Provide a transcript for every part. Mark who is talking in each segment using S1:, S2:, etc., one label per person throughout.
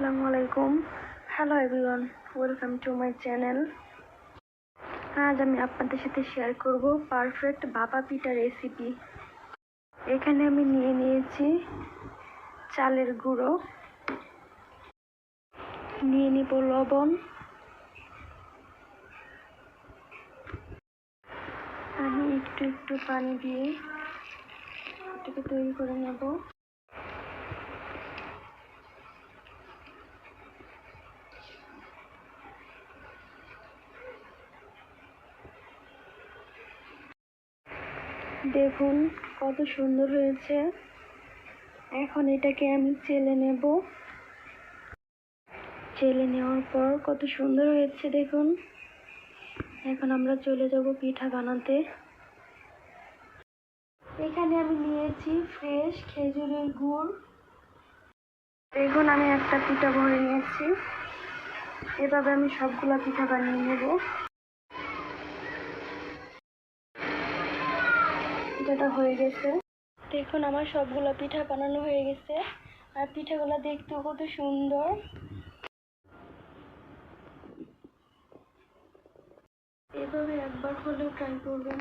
S1: আসসালামু আলাইকুম। Hello everyone, welcome to my channel. আজ আমি আপনাদের সাথে শেয়ার করব পারফেক্ট ভাপা পিঠা রেসিপি। এখানে আমি নিয়ে নিয়েছি চালের গুঁড়ো, নিয়ে নিব লবণ, আমি একটু একটু পানি দিয়ে এটাকে তৈরি করে নেব। দেখুন কত সুন্দর হয়েছে। এখন এটাকে আমি চেলে নেব। চেলে নেওয়ার পর কত সুন্দর হয়েছে দেখুন। এখন আমরা চলে যাব পিঠা বানাতে। এখানে আমি নিয়েছি ফ্রেশ খেজুরের গুড়। দেখুন আমি একটা পিঠা ভরে নিয়েছি। এভাবে আমি সবগুলা পিঠা বানিয়ে নেব। পিঠাটা হয়ে গেছে। দেখুন আমার সবগুলা পিঠা বানানো হয়ে গেছে, আর পিঠাগুলো দেখতেও কত সুন্দর। এভাবে একবার হলেও ট্রাই করবেন।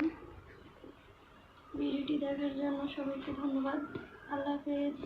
S1: ভিডিওটি দেখার জন্য সবাইকে ধন্যবাদ। আল্লাহ হাফেজ।